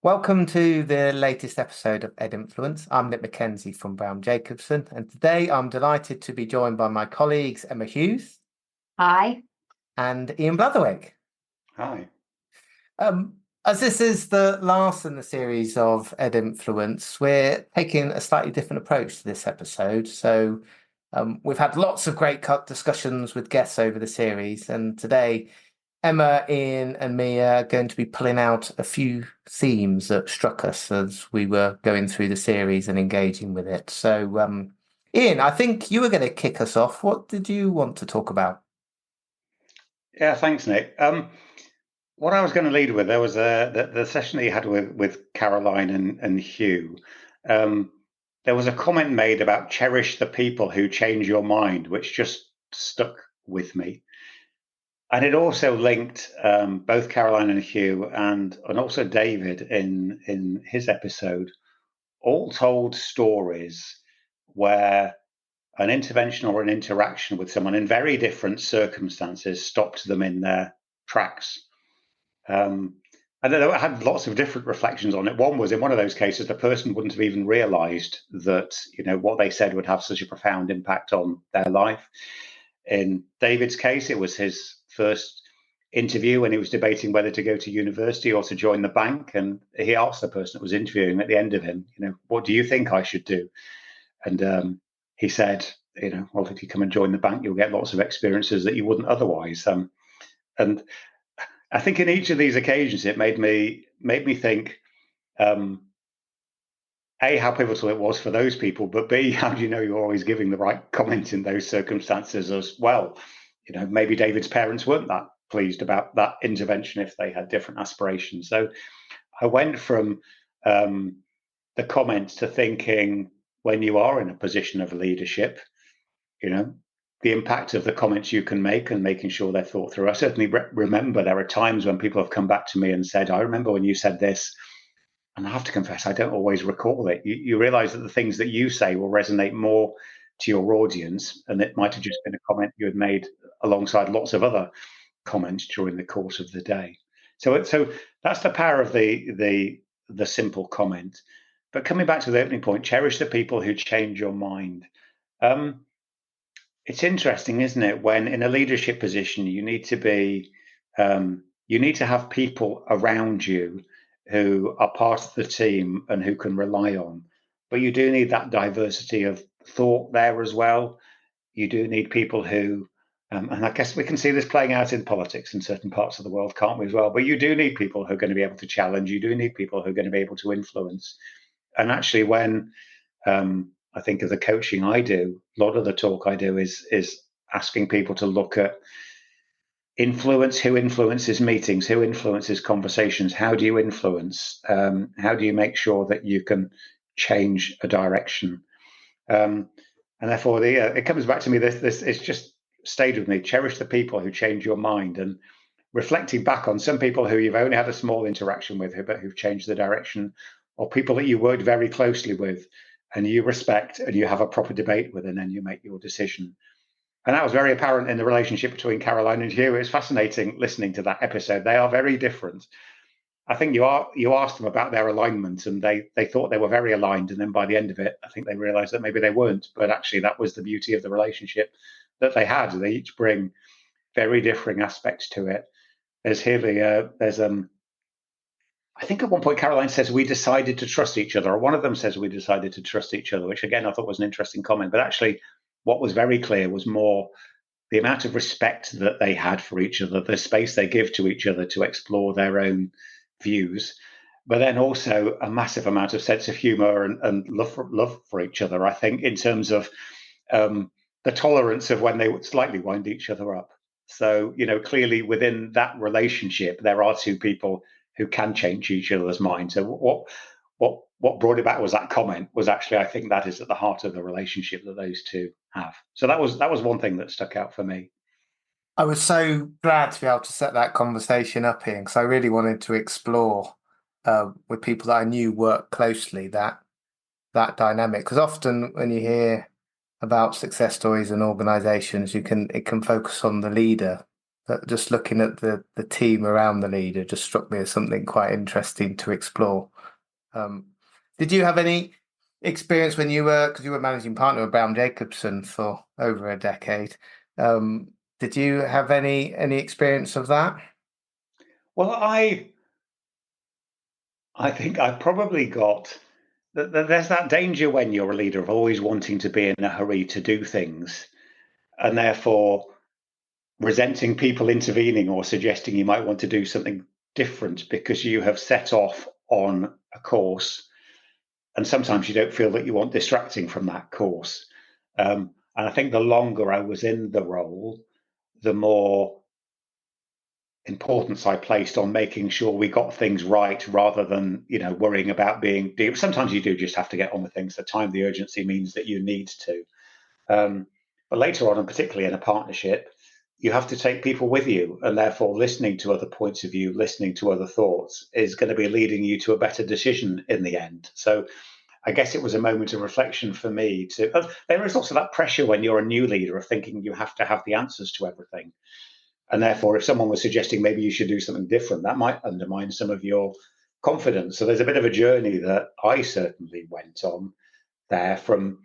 Welcome to the latest episode of Ed Influence. I'm Nick MacKenzie from Brown Jacobson, and today I'm delighted to be joined by my colleagues Emma Hughes Hi. and Iain Blatherwick. Hi. As this is the last in the series of Ed Influence, we're taking a slightly different approach to this episode. We've had lots of great discussions with guests over the series, and today Emma, Iain, and me are going to be pulling out a few themes that struck us as we were going through the series and engaging with it. Iain, I think you were going to kick us off. What did you want to talk about? Yeah, thanks, Nick. What I was going to lead with, there was the session that you had with Caroline and Hugh. There was a comment made about cherish the people who change your mind, which just stuck with me. And it also linked both Caroline and Hugh and also David in his episode, all told stories where an intervention or an interaction with someone in very different circumstances stopped them in their tracks. And then I had lots of different reflections on it. One was in one of those cases, the person wouldn't have even realized that, what they said would have such a profound impact on their life. In David's case, it was his first interview when he was debating whether to go to university or to join the bank. And he asked the person that was interviewing at the end of him, what do you think I should do? And he said, well, if you come and join the bank, you'll get lots of experiences that you wouldn't otherwise. And I think in each of these occasions, it made me think, A, how pivotal it was for those people, but B, how do you know you're always giving the right comment in those circumstances as well? Maybe David's parents weren't that pleased about that intervention if they had different aspirations. So I went from the comments to thinking, when you are in a position of leadership, the impact of the comments you can make and making sure they're thought through. I certainly remember there are times when people have come back to me and said, I remember when you said this. And I have to confess, I don't always recall it. You realize that the things that you say will resonate more to your audience, and it might have just been a comment you had made alongside lots of other comments during the course of the day. So that's the power of the simple comment. But coming back to the opening point, cherish the people who change your mind. It's interesting, isn't it? When in a leadership position, you need to have people around you who are part of the team and who can rely on. But you do need that diversity of thought there as well. You do need people who, and I guess we can see this playing out in politics in certain parts of the world, can't we, as well? But you do need people who are going to be able to challenge. You do need people who are going to be able to influence. And actually, when I think of the coaching I do, a lot of the talk I do is asking people to look at influence, who influences meetings, who influences conversations, how do you influence, how do you make sure that you can change a direction, and therefore it comes back to me, this it's just stayed with me, cherish the people who change your mind, and reflecting back on some people who you've only had a small interaction with but who've changed the direction, or people that you worked very closely with and you respect and you have a proper debate with, and then you make your decision. And that was very apparent in the relationship between Caroline and Hugh. It was fascinating listening to that episode. They are very different. I think you asked them about their alignment, and they thought they were very aligned. And then by the end of it, I think they realized that maybe they weren't. But actually, that was the beauty of the relationship that they had. They each bring very differing aspects to it. I think at one point Caroline says we decided to trust each other, or one of them says we decided to trust each other, which again I thought was an interesting comment. But actually, what was very clear was more the amount of respect that they had for each other, the space they give to each other to explore their own views, but then also a massive amount of sense of humor and love for each other, I think, in terms of the tolerance of when they would slightly wind each other up. So, clearly within that relationship, there are two people who can change each other's minds. So what brought it back was that comment was actually, I think that is at the heart of the relationship that those two have. So that was one thing that stuck out for me. I was so glad to be able to set that conversation up here because I really wanted to explore with people that I knew work closely that dynamic. Because often when you hear about success stories and organizations, it can focus on the leader But just looking at the team around the leader just struck me as something quite interesting to explore. Did you have any experience when because you were managing partner of Brown Jacobson for over a decade? Did you have any experience of that? Well, I think I probably got. There's that danger when you're a leader of always wanting to be in a hurry to do things, and therefore resenting people intervening or suggesting you might want to do something different because you have set off on a course, and sometimes you don't feel that you want distracting from that course. And I think the longer I was in the role, the more importance I placed on making sure we got things right rather than, worrying about being deep. Sometimes you do just have to get on with things. The time, the urgency means that you need to. But later on, and particularly in a partnership, you have to take people with you, and therefore listening to other points of view, listening to other thoughts is going to be leading you to a better decision in the end. So I guess it was a moment of reflection for me there is also that pressure when you're a new leader of thinking you have to have the answers to everything. And therefore, if someone was suggesting maybe you should do something different, that might undermine some of your confidence. So there's a bit of a journey that I certainly went on there from,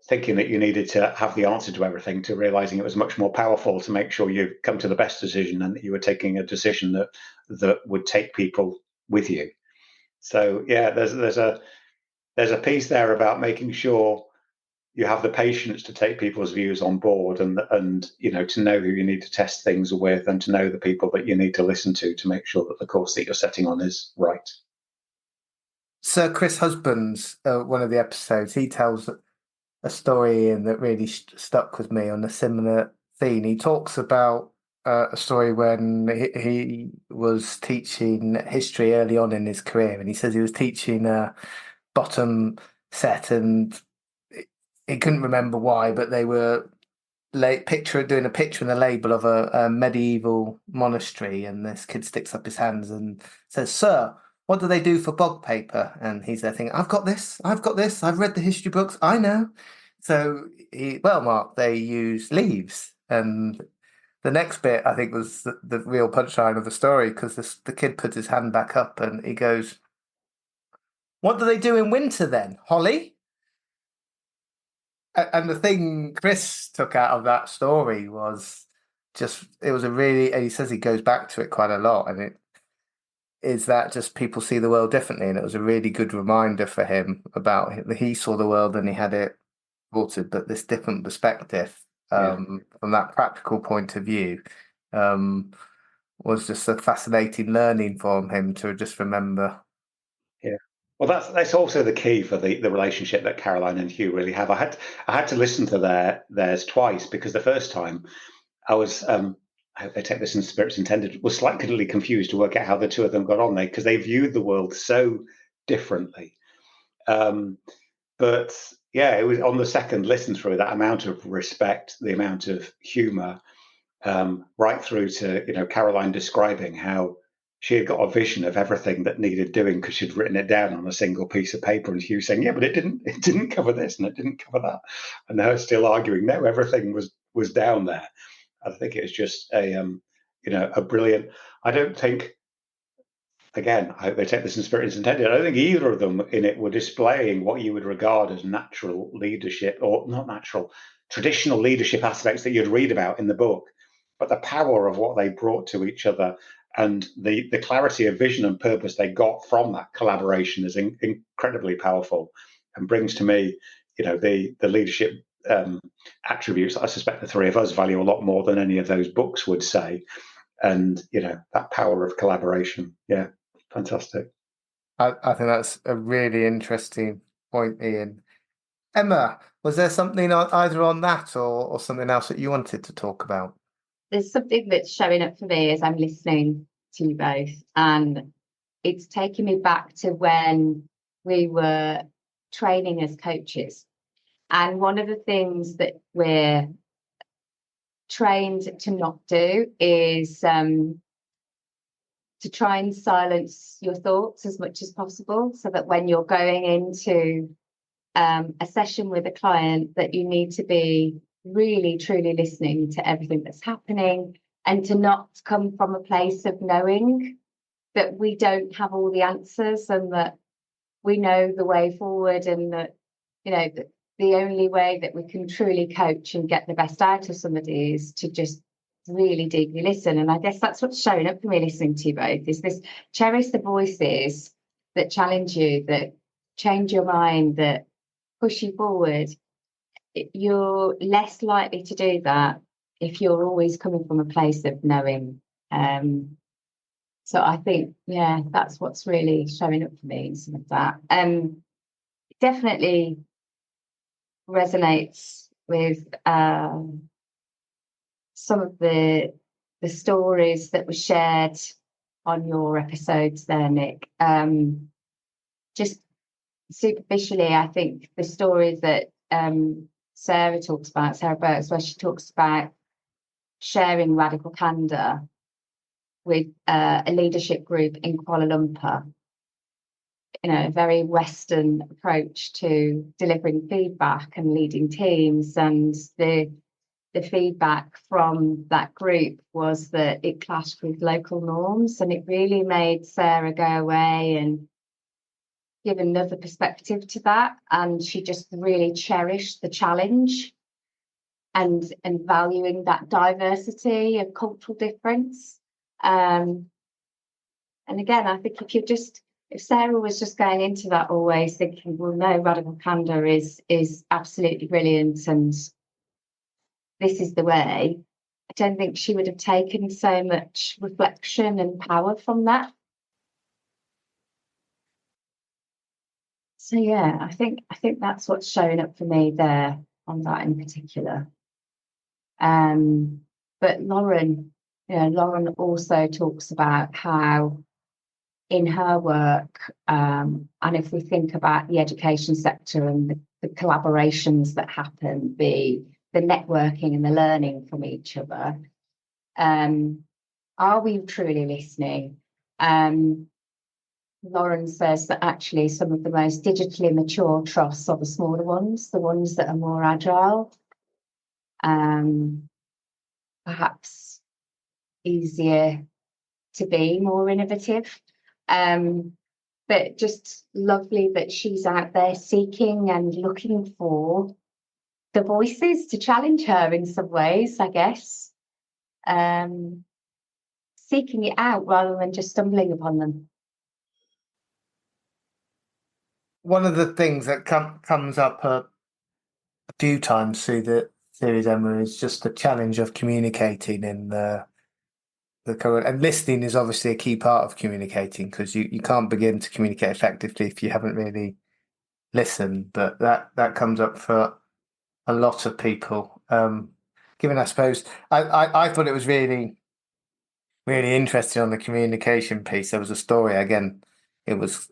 thinking that you needed to have the answer to everything to realizing it was much more powerful to make sure you come to the best decision and that you were taking a decision that would take people with you. So yeah, there's a piece there about making sure you have the patience to take people's views on board and to know who you need to test things with and to know the people that you need to listen to make sure that the course that you're setting on is right. Sir Chris Husbands, one of the episodes, he tells a story and that really stuck with me on a similar theme. He talks about a story when he was teaching history early on in his career, and he says he was teaching a bottom set, and he couldn't remember why, but they were doing a picture and a label of a medieval monastery, and this kid sticks up his hands and says, "Sir, what do they do for bog paper?" And he's there thinking, I've got this, I've read the history books, I know. So well, Mark, they use leaves. And the next bit, I think, was the real punchline of the story, because the kid puts his hand back up and he goes, "What do they do in winter then? Holly?" And the thing Chris took out of that story was it was and he says he goes back to it quite a lot, and it is that just people see the world differently. And it was a really good reminder for him about he saw the world and he had it altered, but this different perspective from that practical point of view was just a fascinating learning for him to just remember. Yeah. Well, that's also the key for the relationship that Caroline and Hugh really have. I had to listen to theirs twice, because the first time I was I hope they take this in spirits intended, was slightly confused to work out how the two of them got on there, because they viewed the world so differently. But yeah, it was on the second listen through, that amount of respect, the amount of humour, right through to Caroline describing how she had got a vision of everything that needed doing because she'd written it down on a single piece of paper, and Hugh saying, "Yeah, but it didn't cover this and it didn't cover that," and her still arguing, "No, everything was down there." I think it was just a brilliant. I don't think. Again, I hope they take this in spirit as intended. I don't think either of them in it were displaying what you would regard as natural leadership, or not natural, traditional leadership aspects that you'd read about in the book, but the power of what they brought to each other and the clarity of vision and purpose they got from that collaboration is incredibly powerful, and brings to me, the leadership attributes that I suspect the three of us value a lot more than any of those books would say. And that power of collaboration. Yeah, fantastic. I think that's a really interesting point, Iain. Emma, was there something either on that or something else that you wanted to talk about? There's something that's showing up for me as I'm listening to you both, and it's taking me back to when we were training as coaches. And one of the things that we're trained to not do is to try and silence your thoughts as much as possible, so that when you're going into a session with a client, that you need to be really truly listening to everything that's happening, and to not come from a place of knowing that we don't have all the answers and that we know the way forward, and that, you know, that the only way that we can truly coach and get the best out of somebody is to just really deeply listen. And I guess that's what's showing up for me listening to you both, is this: cherish the voices that challenge you, that change your mind, that push you forward. You're less likely to do that if you're always coming from a place of knowing. So I think, yeah, that's what's really showing up for me in some of that. Definitely resonates with some of the stories that were shared on your episodes there, Nick. Just superficially, I think the stories that Sarah talks about, Sarah Burks, where she talks about sharing radical candor with a leadership group in Kuala Lumpur, you know, a very Western approach to delivering feedback and leading teams. And the feedback from that group was that it clashed with local norms, and it really made Sarah go away and give another perspective to that. And she just really cherished the challenge and valuing that diversity of cultural difference. And again, I think if Sarah was just going into that always thinking, well, no, radical candor is absolutely brilliant and this is the way, I don't think she would have taken so much reflection and power from that. So yeah, I think that's what's showing up for me there on that in particular. But Lauren also talks about how in her work, and if we think about the education sector and the collaborations that happen, the networking and the learning from each other, are we truly listening? Lauren says that actually some of the most digitally mature trusts are the smaller ones, the ones that are more agile, perhaps easier to be more innovative. But just lovely that she's out there seeking and looking for the voices to challenge her in some ways, I guess. Seeking it out rather than just stumbling upon them. One of the things that comes up a few times through the series, Emma, is just the challenge of communicating in the current, and listening is obviously a key part of communicating, because you can't begin to communicate effectively if you haven't really listened. But that comes up for a lot of people. Given, I suppose, I thought it was really, really interesting on the communication piece. There was a story, again, it was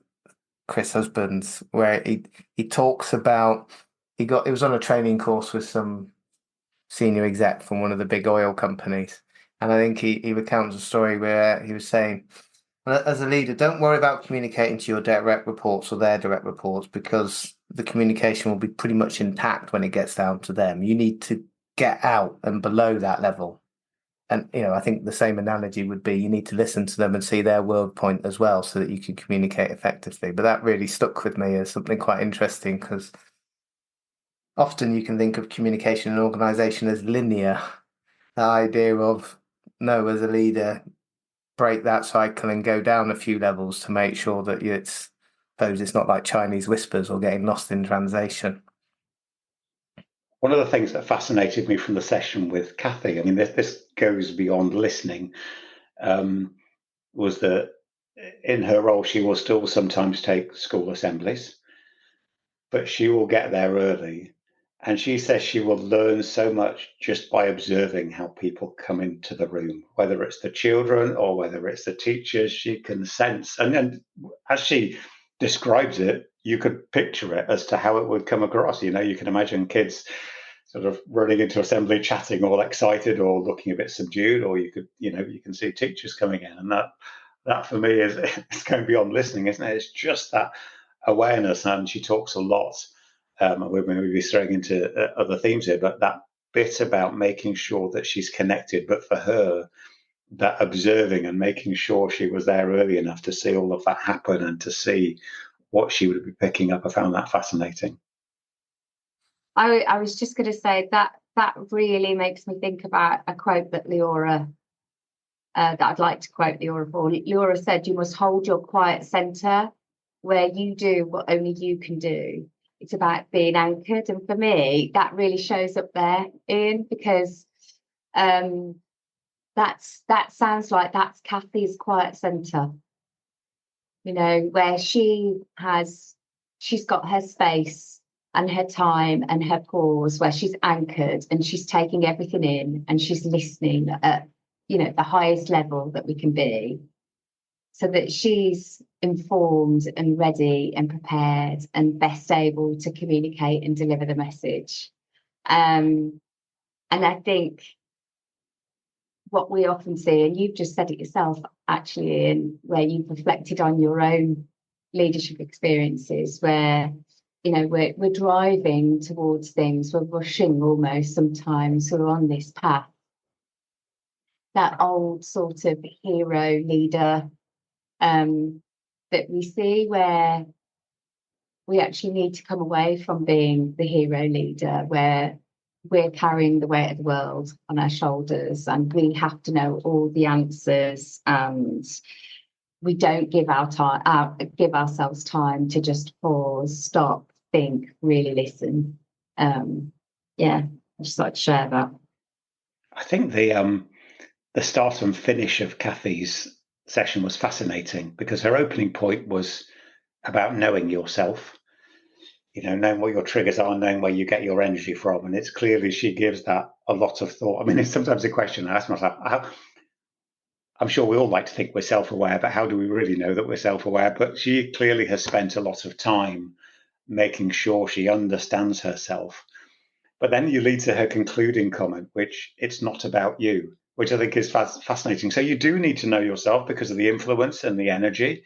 Chris Husbands, where he talks about he was on a training course with some senior exec from one of the big oil companies. And I think he recounts a story where he was saying, as a leader, don't worry about communicating to your direct reports or their direct reports, because the communication will be pretty much intact when it gets down to them. You need to get out and below that level. And, I think the same analogy would be you need to listen to them and see their world point as well, so that you can communicate effectively. But that really stuck with me as something quite interesting, because often you can think of communication in an organisation as linear. The idea of, no, as a leader, break that cycle and go down a few levels to make sure that it's not like Chinese whispers or getting lost in translation. One of the things that fascinated me from the session with Kathy, I mean, this goes beyond listening, was that in her role, she will still sometimes take school assemblies, but she will get there early. And she says she will learn so much just by observing how people come into the room, whether it's the children or whether it's the teachers. She can sense, and as she describes it, you could picture it as to how it would come across. You can imagine kids sort of running into assembly, chatting, all excited or looking a bit subdued, or you can see teachers coming in, and that for me is it's going beyond listening, isn't it? It's just that awareness. And she talks a lot. We're maybe straying into other themes here, but that bit about making sure that she's connected, but for her, that observing and making sure she was there early enough to see all of that happen and to see what she would be picking up. I found that fascinating. I was just going to say that really makes me think about a quote that Leora, that I'd like to quote Leora for. Leora said, "You must hold your quiet centre where you do what only you can do." It's about being anchored. And for me, that really shows up there, Iain, because that sounds like that's Kathy's quiet centre, you know, where she's got her space and her time and her pause, where she's anchored and she's taking everything in and she's listening at, you know, the highest level that we can be, so that she's informed and ready and prepared and best able to communicate and deliver the message. And I think what we often see, and you've just said it yourself, actually, Iain, where you've reflected on your own leadership experiences, where, you know, we're driving towards things, we're rushing almost sometimes, we're on this path. That old sort of hero leader that we see, where we actually need to come away from being the hero leader, where we're carrying the weight of the world on our shoulders and we have to know all the answers, and we don't give ourselves time to just pause, stop, think, really listen. Yeah, I just like to share that. I think the start and finish of Kathy's session was fascinating, because her opening point was about knowing yourself, you know, knowing what your triggers are, knowing where you get your energy from. And it's clearly she gives that a lot of thought. I mean, it's sometimes a question I ask myself, I'm sure we all like to think we're self-aware, but how do we really know that we're self-aware? But she clearly has spent a lot of time making sure she understands herself. But then you lead to her concluding comment, which it's not about you, which I think is fascinating. So you do need to know yourself because of the influence and the energy.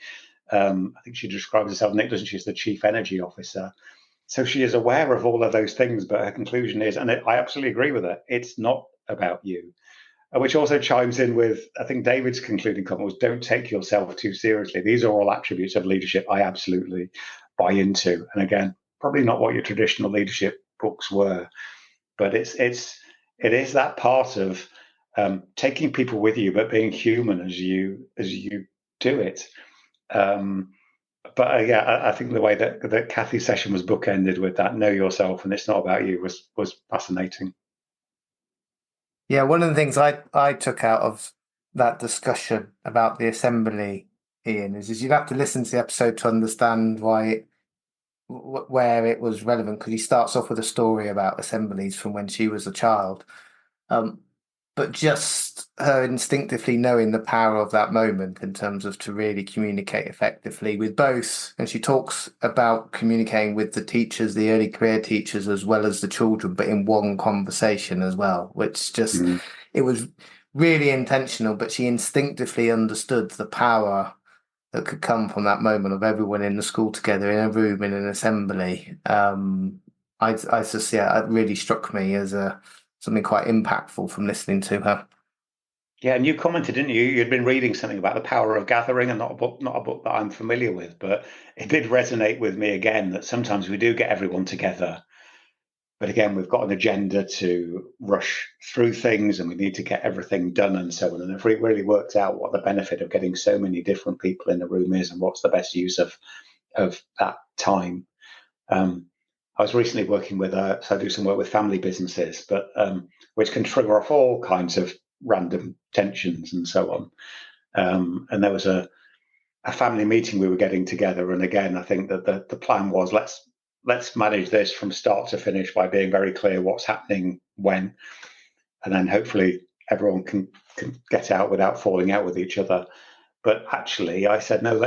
I think she describes herself, Nick, doesn't she, as the chief energy officer. So she is aware of all of those things, but her conclusion is, and I absolutely agree with her, it's not about you. Which also chimes in with, I think, David's concluding comment was, don't take yourself too seriously. These are all attributes of leadership I absolutely buy into. And again, probably not what your traditional leadership books were, but it is that part of taking people with you, but being human as you do it. But yeah, I think the way that Kathy's session was bookended with that know yourself and it's not about you was fascinating. Yeah, one of the things I took out of that discussion about the assembly, Iain, is you'd have to listen to the episode to understand where it was relevant, because he starts off with a story about assemblies from when she was a child. But just her instinctively knowing the power of that moment in terms of to really communicate effectively with both. And she talks about communicating with the teachers, the early career teachers, as well as the children, but in one conversation as well, which just, it was really intentional, but she instinctively understood the power that could come from that moment of everyone in the school together in a room in an assembly. I just, yeah, it really struck me as something quite impactful from listening to her. Yeah, and you commented, didn't you? You'd been reading something about the power of gathering, and not a book that I'm familiar with, but it did resonate with me again that sometimes we do get everyone together, but again, we've got an agenda to rush through things, and we need to get everything done and so on. And if it really works out what the benefit of getting so many different people in the room is, and what's the best use of that time. I was recently working with, so I do some work with family businesses, but which can trigger off all kinds of random tensions and so on. And there was a family meeting we were getting together, and again, I think that the plan was let's manage this from start to finish by being very clear what's happening when, and then hopefully everyone can get out without falling out with each other. But actually, I said no.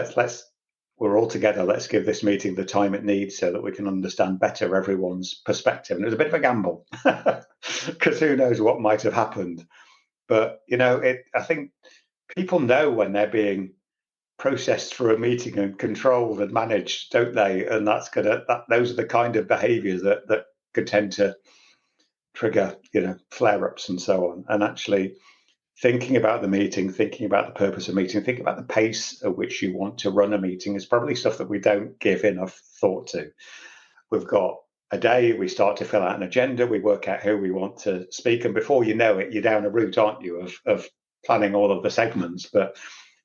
We're all together. Let's give this meeting the time it needs so that we can understand better everyone's perspective. And it was a bit of a gamble because who knows what might have happened. But, you know, I think people know when they're being processed through a meeting and controlled and managed, don't they? And those are the kind of behaviours that could tend to trigger, flare-ups and so on. And actually thinking about the meeting, thinking about the purpose of meeting, thinking about the pace at which you want to run a meeting is probably stuff that we don't give enough thought to. We've got a day, we start to fill out an agenda, we work out who we want to speak, and before you know it, you're down a route, aren't you, of planning all of the segments. But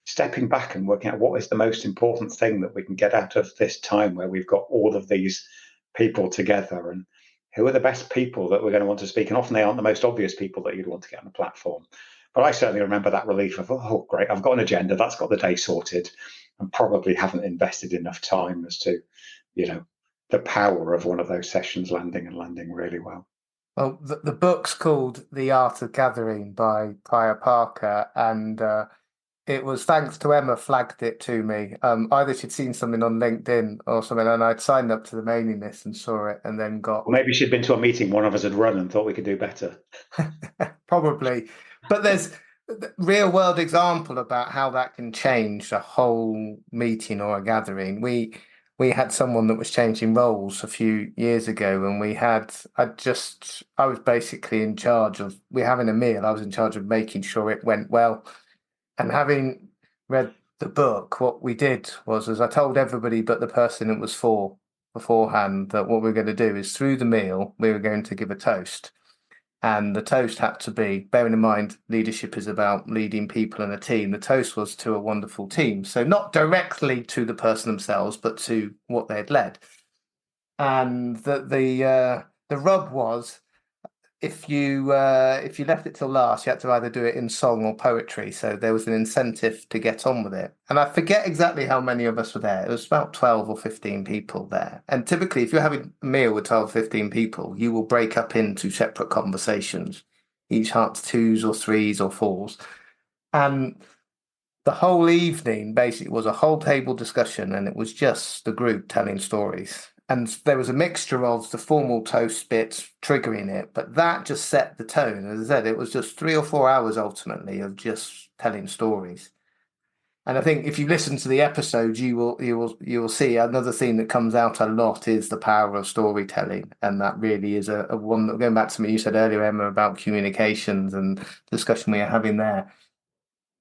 stepping back and working out what is the most important thing that we can get out of this time where we've got all of these people together, and who are the best people that we're going to want to speak. And often they aren't the most obvious people that you'd want to get on the platform. But I certainly remember that relief of, oh, great, I've got an agenda, that's got the day sorted, and probably haven't invested enough time as to, the power of one of those sessions landing really well. Well, the book's called The Art of Gathering by Prior Parker, and it was thanks to Emma flagged it to me. Either she'd seen something on LinkedIn or something, and I'd signed up to the mailing list and saw it, and then got. Well, maybe she'd been to a meeting one of us had run and thought we could do better. Probably, but there's real world example about how that can change a whole meeting or a gathering. We had someone that was changing roles a few years ago, and I was basically in charge of, we're having a meal, I was in charge of making sure it went well. And having read the book, what we did was, as I told everybody but the person it was for beforehand, that what we were going to do is through the meal, we were going to give a toast. And the toast had to be, bearing in mind, leadership is about leading people in a team. The toast was to a wonderful team. So not directly to the person themselves, but to what they had led. And the rub was, if you left it till last, you had to either do it in song or poetry. So there was an incentive to get on with it. And I forget exactly how many of us were there. It was about 12 or 15 people there. And typically, if you're having a meal with 12 or 15 people, you will break up into separate conversations. Each heart's twos or threes or fours. And the whole evening basically was a whole table discussion, and it was just the group telling stories. And there was a mixture of the formal toast bits triggering it, but that just set the tone. As I said, it was just 3 or 4 hours ultimately of just telling stories. And I think if you listen to the episodes, you will see another theme that comes out a lot is the power of storytelling, and that really is a one that, going back to what you said earlier, Emma, about communications and discussion we are having there.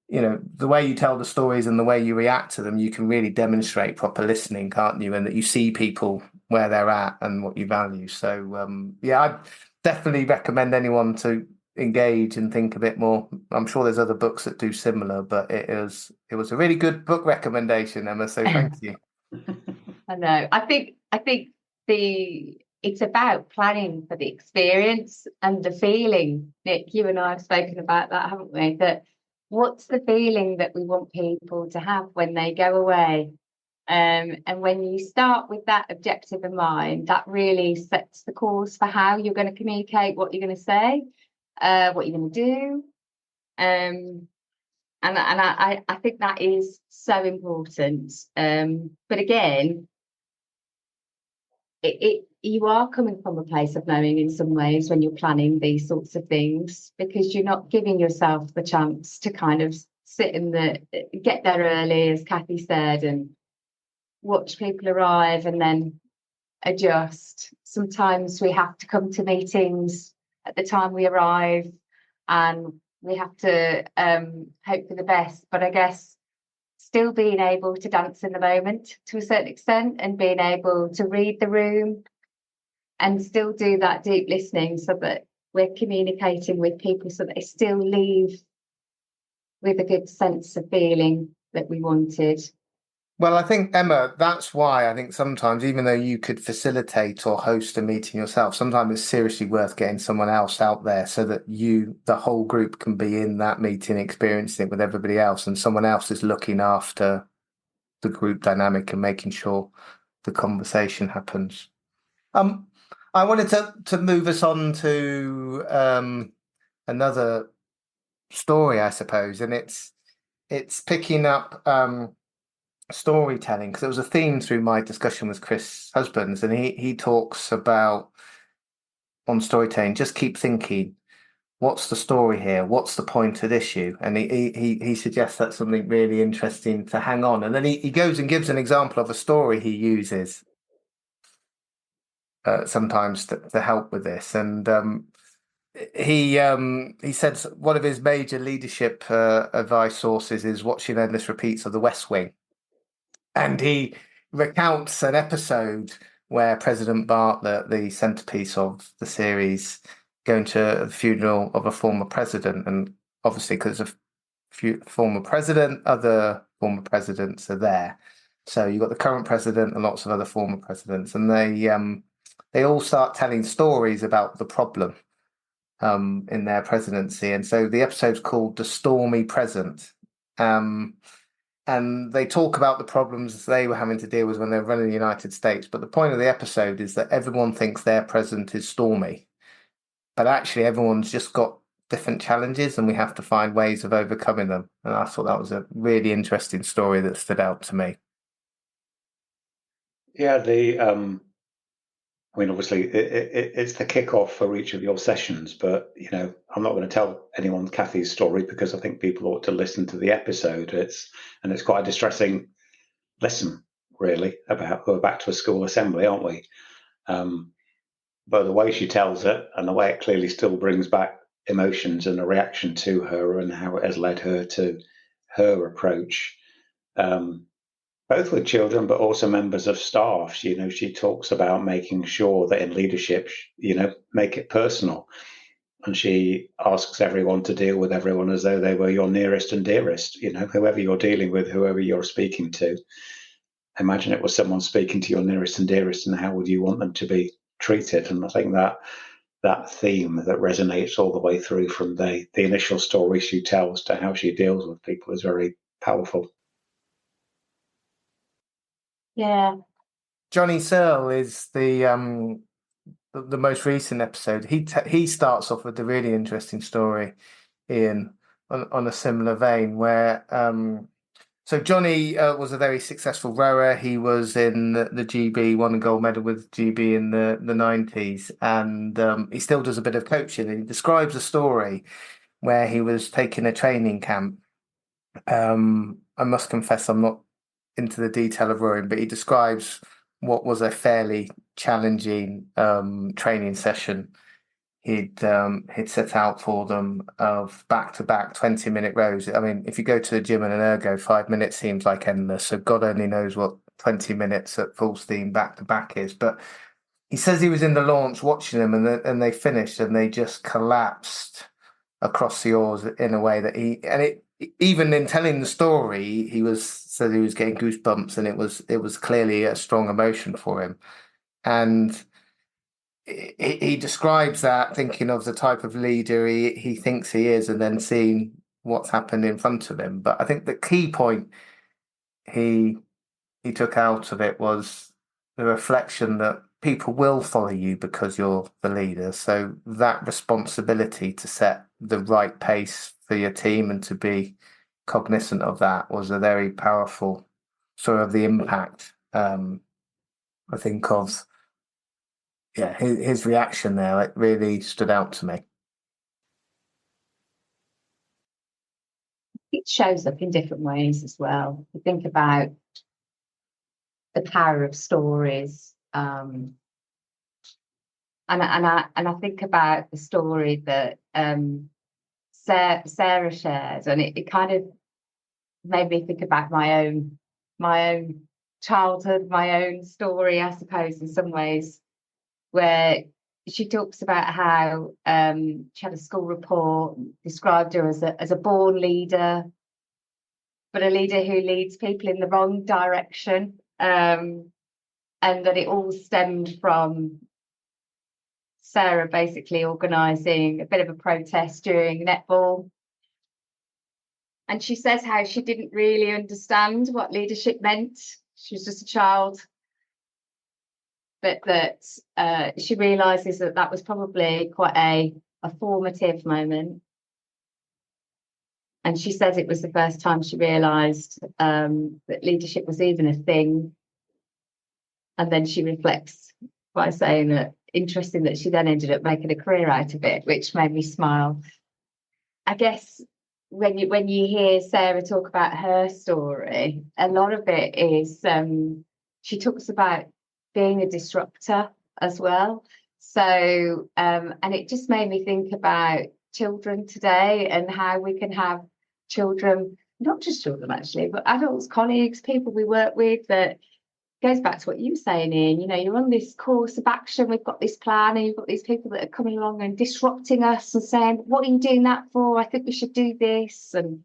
The way you tell the stories and the way you react to them, you can really demonstrate proper listening, can't you? And that you see people where they're at and what you value. So, I definitely recommend anyone to engage and think a bit more. I'm sure there's other books that do similar, but it was a really good book recommendation, Emma. So thank you. I know. I think it's about planning for the experience and the feeling. Nick, you and I have spoken about that, haven't we? That what's the feeling that we want people to have when they go away? And when you start with that objective in mind, that really sets the course for how you're going to communicate, what you're going to say, what you're going to do. And I think that is so important. But again, you are coming from a place of knowing in some ways when you're planning these sorts of things, because you're not giving yourself the chance to kind of get there early, as Kathy said, and watch people arrive and then adjust. Sometimes we have to come to meetings at the time we arrive, and we have to hope for the best. But I guess still being able to dance in the moment to a certain extent, and being able to read the room and still do that deep listening, so that we're communicating with people so they still leave with a good sense of feeling that we wanted. Well, I think, Emma, that's why I think sometimes, even though you could facilitate or host a meeting yourself, sometimes it's seriously worth getting someone else out there so that the whole group, can be in that meeting, experiencing it with everybody else, and someone else is looking after the group dynamic and making sure the conversation happens. I wanted to move us on to another story, I suppose, and it's picking up storytelling, because there was a theme through my discussion with Chris Husbands, and he talks about, on storytelling, just keep thinking, what's the story here, what's the point of issue? And he suggests that's something really interesting to hang on, and then he goes and gives an example of a story he uses sometimes to help with this. And he said one of his major leadership advice sources is watching endless repeats of The West Wing, and he recounts an episode where President Bartlett, the centerpiece of the series, going to the funeral of a former president, and obviously because of former president, other former presidents are there. So you've got the current president and lots of other former presidents, and they all start telling stories about the problem in their presidency. And so the episode's called "The Stormy Present." And they talk about the problems they were having to deal with when they were running the United States. But the point of the episode is that everyone thinks their president is stormy, but actually everyone's just got different challenges, and we have to find ways of overcoming them. And I thought that was a really interesting story that stood out to me. Yeah, I mean, obviously, it's the kickoff for each of your sessions, but I'm not going to tell anyone Kathy's story because I think people ought to listen to the episode. It's quite a distressing lesson, really, about we're back to a school assembly, aren't we? But the way she tells it and the way it clearly still brings back emotions and a reaction to her and how it has led her to her approach. Both with children, but also members of staff. She talks about making sure that in leadership, make it personal. And she asks everyone to deal with everyone as though they were your nearest and dearest, whoever you're dealing with, whoever you're speaking to. Imagine it was someone speaking to your nearest and dearest, and how would you want them to be treated? And I think that theme that resonates all the way through from the initial story she tells to how she deals with people is very powerful. Yeah. Johnny Searle is the most recent episode. He starts off with a really interesting story, Iain, on a similar vein, where so Johnny was a very successful rower. He was in the GB, won a gold medal with GB in the 90s, and he still does a bit of coaching. And he describes a story where he was taking a training camp. I must confess I'm not into the detail of rowing, but he describes what was a fairly challenging training session he'd set out for them of back-to-back 20-minute rows. I mean, if you go to the gym and an ergo, 5 minutes seems like endless. So God only knows what 20 minutes at full steam back-to-back is. But he says he was in the launch watching them, and they finished, and they just collapsed across the oars in a way that even in telling the story, said he was getting goosebumps, and it was clearly a strong emotion for him. And he describes that, thinking of the type of leader he thinks he is, and then seeing what's happened in front of him. But I think the key point he took out of it was the reflection that people will follow you because you're the leader. So that responsibility to set the right pace for your team and to be cognizant of that was a very powerful sort of the impact, I think, of his reaction there. It really stood out to me. It shows up in different ways as well. You think about the power of stories, and I think about the story that Sarah shared, and it kind of made me think about my own childhood, my own story, I suppose, in some ways, where she talks about how she had a school report, described her as a born leader, but a leader who leads people in the wrong direction, and that it all stemmed from Sarah basically organising a bit of a protest during netball. And she says how she didn't really understand what leadership meant. She was just a child. But that she realises that was probably quite a formative moment. And she says it was the first time she realised that leadership was even a thing. And then she reflects by saying that interesting that she then ended up making a career out of it, which made me smile. I guess when you hear Sarah talk about her story, a lot of it is she talks about being a disruptor as well. So, and it just made me think about children today and how we can have children, not just children actually, but adults, colleagues, people we work with. That goes back to what you were saying, Ian. You know, you're on this course of action, we've got this plan, and you've got these people that are coming along and disrupting us and saying, what are you doing that for? I think we should do this. And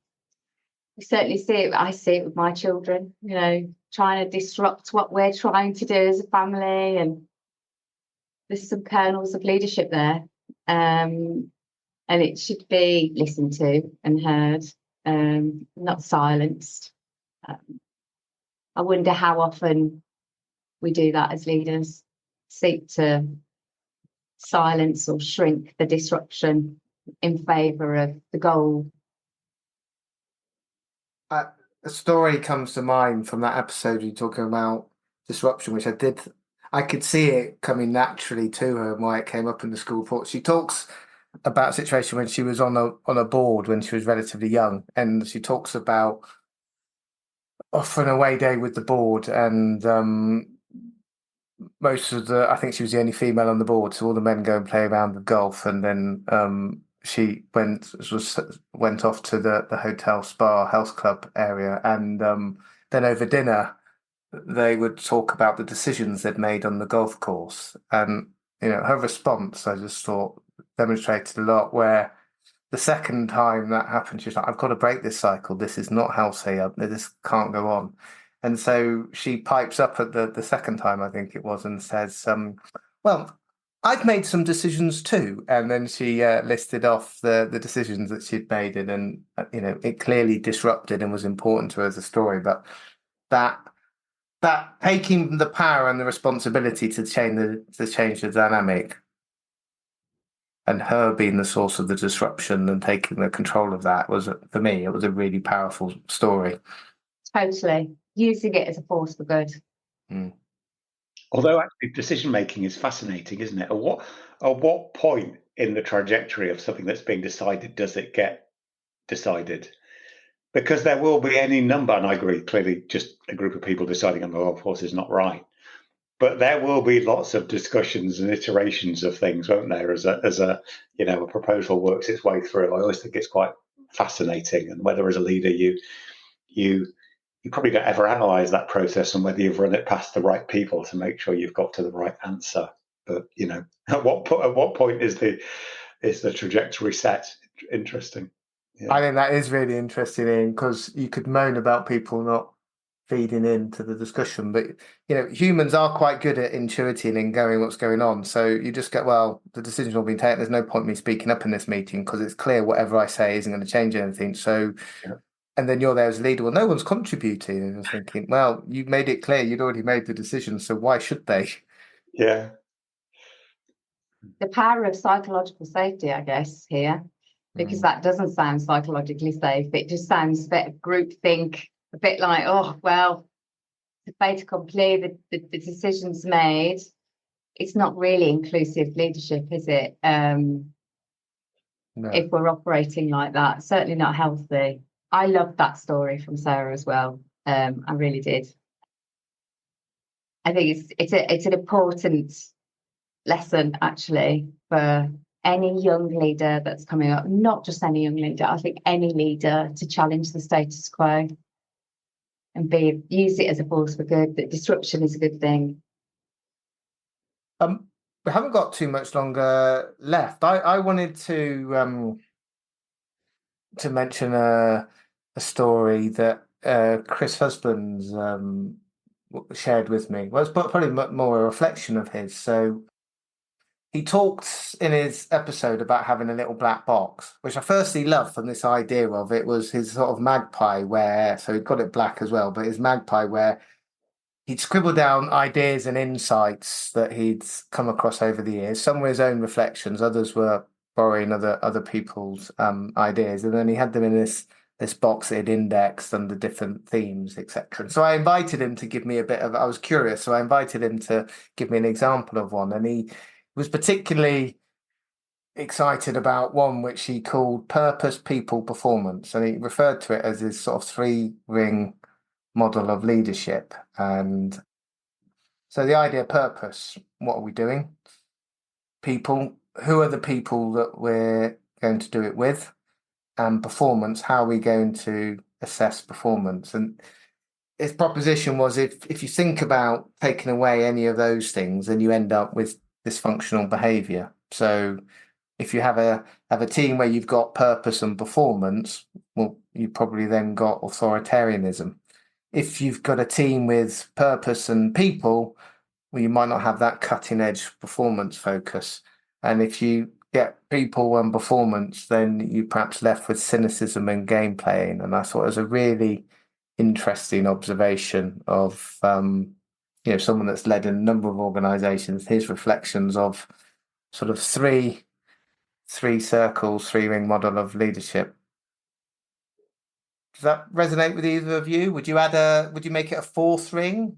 we certainly see it, I see it with my children, you know, trying to disrupt what we're trying to do as a family. And there's some kernels of leadership there. And it should be listened to and heard, not silenced. I wonder how often we do that as leaders, seek to silence or shrink the disruption in favour of the goal. A story comes to mind from that episode you're talking about disruption, which I could see it coming naturally to her and why it came up in the school report. She talks about a situation when she was on a board when she was relatively young, and she talks about off an away day with the board, and I think she was the only female on the board, so all the men go and play around with golf, and then she went off to the hotel spa health club area, and then over dinner they would talk about the decisions they'd made on the golf course, and her response, I just thought, demonstrated a lot. Where the second time that happened, she was like, "I've got to break this cycle. This is not healthy. This can't go on." And so she pipes up at the second time, I think it was, and says, "Well, I've made some decisions too." And then she listed off the decisions that she'd made, and it clearly disrupted and was important to her as a story. But that taking the power and the responsibility to change the dynamic, and her being the source of the disruption and taking the control of that, was, for me, it was a really powerful story. Totally. Using it as a force for good. Mm. Although actually decision making is fascinating, isn't it? At what point in the trajectory of something that's being decided does it get decided? Because there will be any number, and I agree, clearly just a group of people deciding on the golf course is not right. But there will be lots of discussions and iterations of things, won't there, as a proposal works its way through. I always think it's quite fascinating, and whether as a leader you probably don't ever analyze that process and whether you've run it past the right people to make sure you've got to the right answer. But at what point is the trajectory set? Interesting. Yeah. I think that is really interesting, because you could moan about people not feeding into the discussion, but humans are quite good at intuiting and going what's going on. So you just get, well, the decision's all been taken. There's no point me speaking up in this meeting because it's clear whatever I say isn't going to change anything. So, yeah. And then you're there as a leader. Well, no one's contributing, and you're thinking, well, you made it clear you'd already made the decision, so why should they? Yeah. The power of psychological safety, I guess, here, because that doesn't sound psychologically safe. It just sounds a bit of groupthink, a bit like, oh, well, the fait accompli, the decision's made. It's not really inclusive leadership, is it? No. If we're operating like that, certainly not healthy. I loved that story from Sarah as well. I really did. I think it's an important lesson, actually, for any young leader that's coming up. Not just any young leader. I think any leader, to challenge the status quo and use it as a force for good. That disruption is a good thing. We haven't got too much longer left. I wanted to mention a story that Chris Husbands shared with me. Well, it's probably more a reflection of his. So he talked in his episode about having a little black box, which I firstly loved from this idea of it was his sort of magpie so he'd got it black as well, but his magpie where he'd scribble down ideas and insights that he'd come across over the years. Some were his own reflections, others were borrowing other people's ideas, and then he had them in this box that he'd indexed under different themes, etc. So I invited him to give me I was curious, so I invited him to give me an example of one, and he was particularly excited about one which he called purpose, people, performance, and he referred to it as his sort of 3-ring model of leadership. And so the idea, purpose, what are we doing? people, who are the people that we're going to do it with, and performance, how are we going to assess performance? And his proposition was if you think about taking away any of those things, then you end up with dysfunctional behavior. So if you have a team where you've got purpose and performance, well, you probably then got authoritarianism. If you've got a team with purpose and people, well, you might not have that cutting edge performance focus. And if you get people and performance, then you perhaps left with cynicism and game playing. And I thought it was a really interesting observation of someone that's led a number of organizations, his reflections of sort of three circles, three ring model of leadership. Does that resonate with either of you? Would you make it a fourth ring?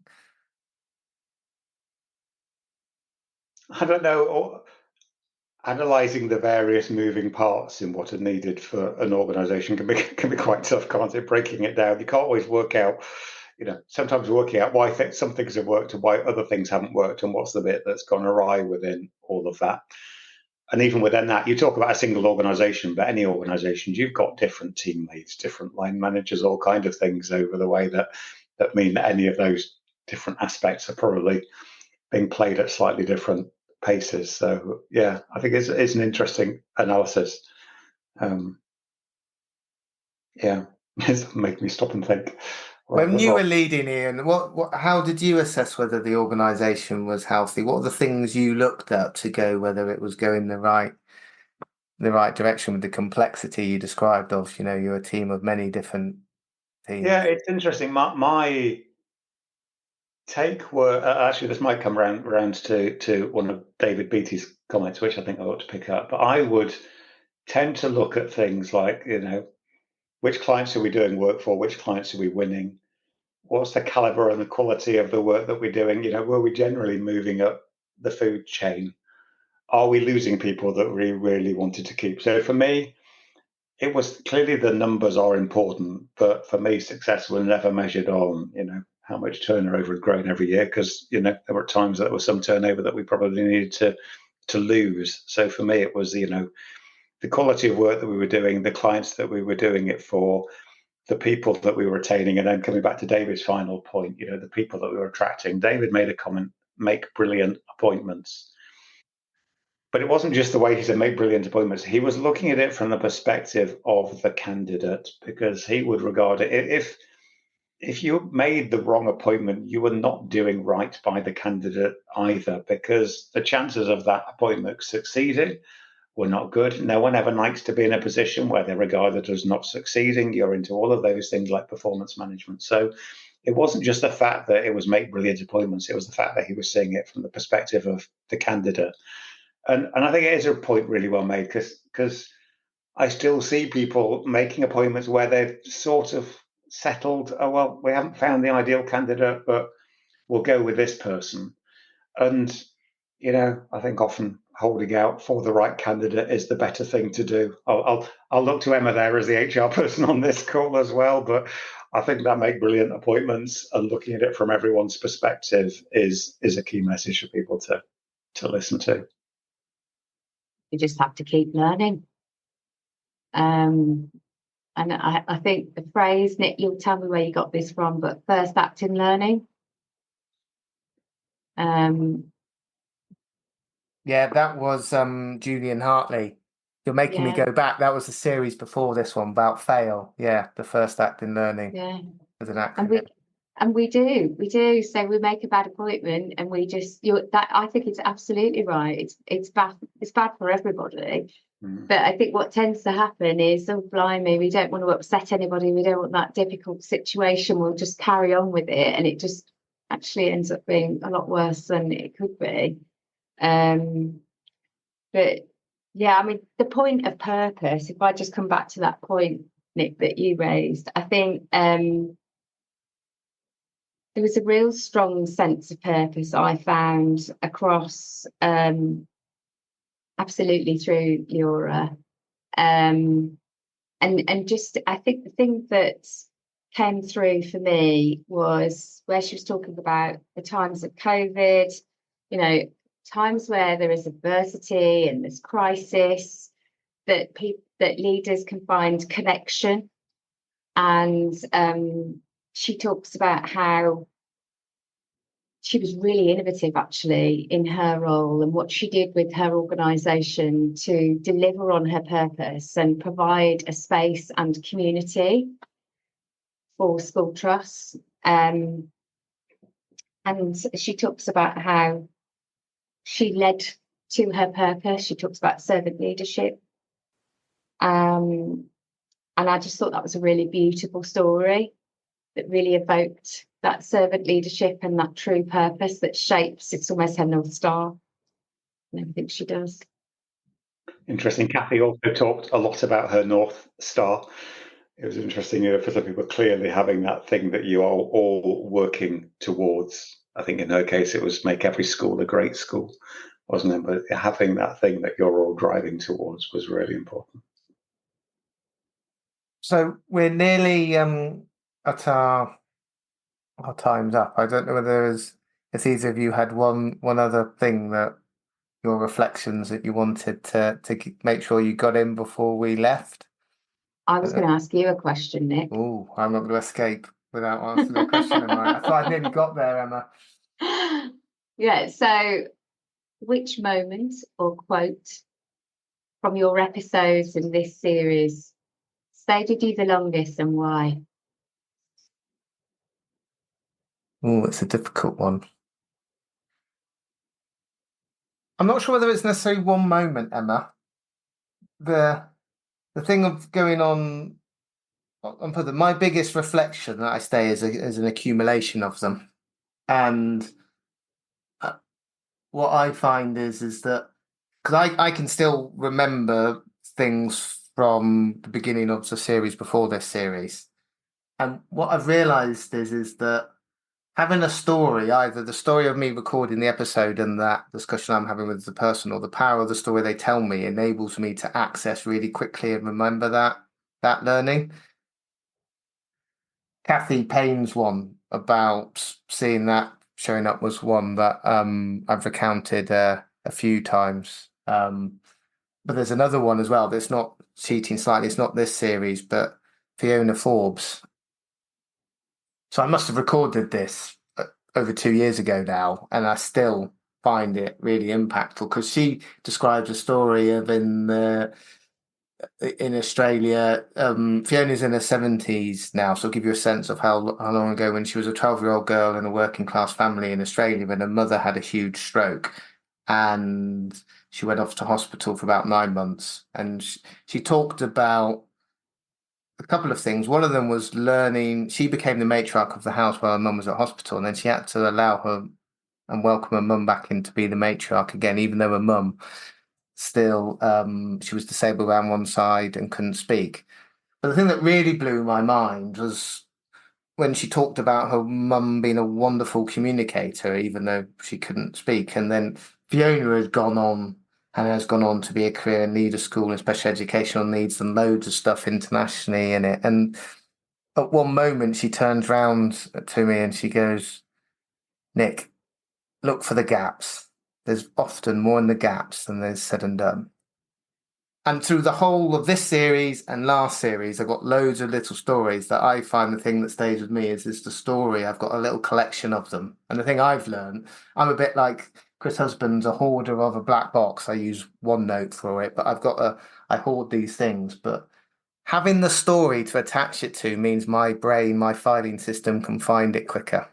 I don't know. Analysing the various moving parts in what are needed for an organisation can be quite tough, can't it? Breaking it down, you can't always work out. Sometimes working out why some things have worked and why other things haven't worked, and what's the bit that's gone awry within all of that. And even within that, you talk about a single organisation, but any organisations, you've got different team leads, different line managers, all kind of things over the way that mean that any of those different aspects are probably being played at slightly different paces. So yeah, I think it's an interesting analysis. Yeah, it's make me stop and think. When you were leading, Iain, how did you assess whether the organisation was healthy? What are the things you looked at to go whether it was going the right direction with the complexity you described of, you're a team of many different teams? Yeah, it's interesting. My take were actually, this might come round to one of David Beattie's comments, which I think I ought to pick up. But I would tend to look at things like, which clients are we doing work for? Which clients are we winning? What's the caliber and the quality of the work that we're doing? Were we generally moving up the food chain? Are we losing people that we really wanted to keep? So for me, it was clearly the numbers are important, but for me, success was never measured on, how much turnover had grown every year, because, there were times that there was some turnover that we probably needed to lose. So for me, it was, the quality of work that we were doing, the clients that we were doing it for, the people that we were retaining, and then coming back to David's final point, the people that we were attracting. David made a comment, make brilliant appointments. But it wasn't just the way he said make brilliant appointments. He was looking at it from the perspective of the candidate, because he would regard it, if you made the wrong appointment, you were not doing right by the candidate either, because the chances of that appointment succeeding were not good. No one ever likes to be in a position where they're regarded as not succeeding. You're into all of those things like performance management. So it wasn't just the fact that it was make brilliant appointments. It was the fact that he was seeing it from the perspective of the candidate. And I think it is a point really well made, because I still see people making appointments where they've sort of settled, oh, well, we haven't found the ideal candidate, but we'll go with this person. And, I think often holding out for the right candidate is the better thing to do. I'll look to Emma there as the HR person on this call as well, but I think that make brilliant appointments and looking at it from everyone's perspective is a key message for people to listen to. You just have to keep learning. And I think the phrase, Nick, you'll tell me where you got this from, but first act in learning. Yeah, that was Julian Hartley. You're making me go back. That was the series before this one about fail. Yeah, the first act in learning. Yeah, as an acronym. And we do. So we make a bad appointment, and we just I think it's absolutely right. It's bad. It's bad for everybody. But I think what tends to happen is, oh blimey, we don't want to upset anybody. We don't want that difficult situation. We'll just carry on with it, and it just actually ends up being a lot worse than it could be. But yeah, I mean, the point of purpose. If I just come back to that point, Nick, that you raised, I think there was a real strong sense of purpose I found across absolutely through Laura. And just I think the thing that came through for me was where she was talking about the times of COVID, times where there is adversity and there's crisis, that leaders can find connection. And she talks about how she was really innovative actually in her role and what she did with her organisation to deliver on her purpose and provide a space and community for school trusts. And she talks about how she led to her purpose. She talks about servant leadership. And I just thought that was a really beautiful story that really evoked that servant leadership and that true purpose that shapes, it's almost her North Star and everything she does. Interesting. Kathy also talked a lot about her North Star. It was interesting, for some people clearly having that thing that you are all working towards. I think in her case, it was make every school a great school, wasn't it? But having that thing that you're all driving towards was really important. So we're nearly at our time's up. I don't know whether if either of you had one other thing that your reflections that you wanted to make sure you got in before we left. I was going to ask you a question, Nick. Oh, I'm not going to escape without answering a question of mine. I thought I nearly got there, Emma. Yeah, so which moment or quote from your episodes in this series stayed with you the longest and why? Oh, it's a difficult one. I'm not sure whether it's necessarily one moment, Emma. The thing of going on for my biggest reflection that I stay is an accumulation of them. And what I find is that because I can still remember things from the beginning of the series before this series. And what I've realized is that having a story, either the story of me recording the episode and that discussion I'm having with the person, or the power of the story they tell me enables me to access really quickly and remember that learning. Kathy Payne's one about seeing that showing up was one that I've recounted a few times. But there's another one as well that's not cheating slightly. It's not this series, but Fiona Forbes. So I must have recorded this over 2 years ago now, and I still find it really impactful because she describes a story of in Australia. Fiona's in her 70s now, so I'll give you a sense of how long ago, when she was a 12-year-old girl in a working class family in Australia, when her mother had a huge stroke, and she went off to hospital for about 9 months. And she talked about a couple of things. One of them was learning. She became the matriarch of the house while her mum was at hospital, and then she had to allow her and welcome her mum back in to be the matriarch again, even though her mum still she was disabled around one side and couldn't speak. But the thing that really blew my mind was when she talked about her mum being a wonderful communicator, even though she couldn't speak. And then Fiona has gone on to be a career in leader school and special educational needs and loads of stuff internationally in it. And at one moment, she turns round to me and she goes, "Nick, look for the gaps. There's often more in the gaps than there's said and done." And through the whole of this series and last series, I've got loads of little stories that I find the thing that stays with me is the story. I've got a little collection of them. And the thing I've learned, I'm a bit like Chris Husband's a hoarder of a black box. I use OneNote for it, but I hoard these things. But having the story to attach it to means my brain, my filing system can find it quicker.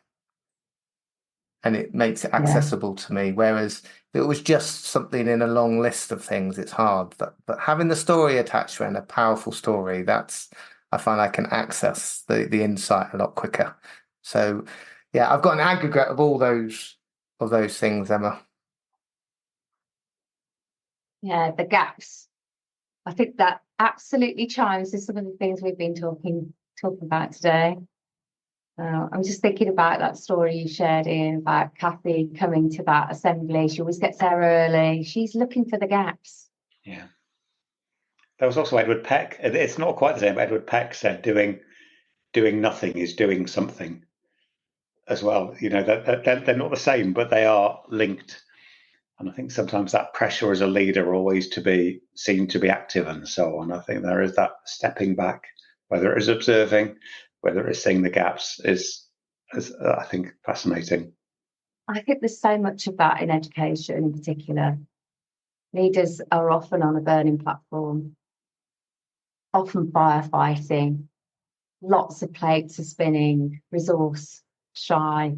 And it makes it accessible to me. Whereas if it was just something in a long list of things, it's hard. But having the story attached to it and a powerful story, I find I can access the insight a lot quicker. So yeah, I've got an aggregate of all those things, Emma. Yeah, the gaps. I think that absolutely chimes with some of the things we've been talking about today. I'm just thinking about that story you shared, Iain, about Kathy coming to that assembly. She always gets there early. She's looking for the gaps. Yeah. There was also Edward Peck. It's not quite the same, but Edward Peck said doing nothing is doing something as well. They're not the same, but they are linked. And I think sometimes that pressure as a leader always to be seen to be active and so on. I think there is that stepping back, whether it is observing, whether it is seeing the gaps, is I think fascinating. I think there's so much of that in education in particular. Leaders are often on a burning platform, often firefighting, lots of plates are spinning, resource shy.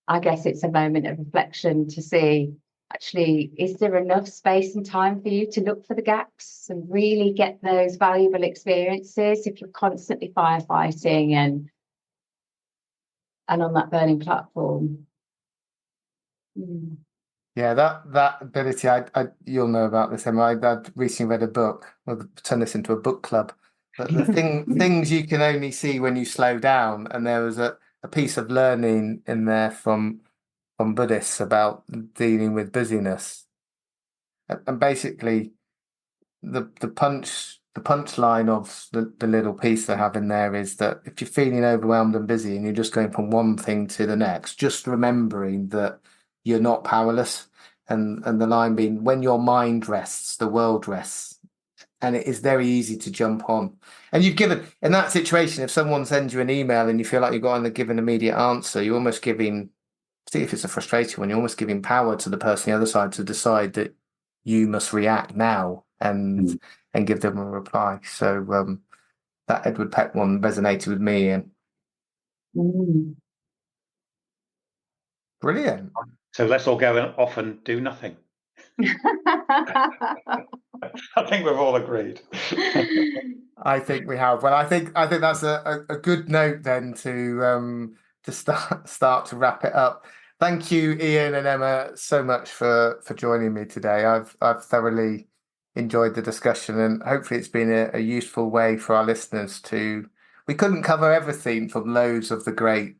I guess it's a moment of reflection to see, actually, is there enough space and time for you to look for the gaps and really get those valuable experiences if you're constantly firefighting and on that burning platform? Yeah, that ability, I you'll know about this, Emma. I've recently read a book. We'll turn this into a book club. But the things you can only see when you slow down, and there was a piece of learning in there from Buddhists about dealing with busyness, and basically the punchline of the little piece they have in there is that if you're feeling overwhelmed and busy and you're just going from one thing to the next, just remembering that you're not powerless, and the line being, when your mind rests, the world rests. And it is very easy to jump on. And you've given, in that situation, if someone sends you an email and you feel like you've got to give an immediate answer, you're almost giving, see if it's a frustrating one, you're almost giving power to the person on the other side to decide that you must react now and give them a reply. So that Edward Peck one resonated with me. And brilliant. So let's all go off and do nothing. I think we've all agreed. I think we have. Well, I think that's a good note then to start to wrap it up. Thank you, Iain and Emma, so much for joining me today. I've thoroughly enjoyed the discussion, and hopefully it's been a useful way for our listeners to. We couldn't cover everything from loads of the great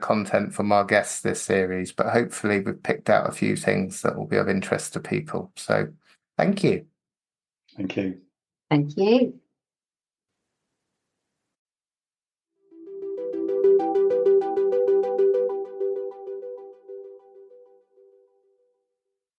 content from our guests this series, but hopefully we've picked out a few things that will be of interest to people. So thank you. Thank you. Thank you.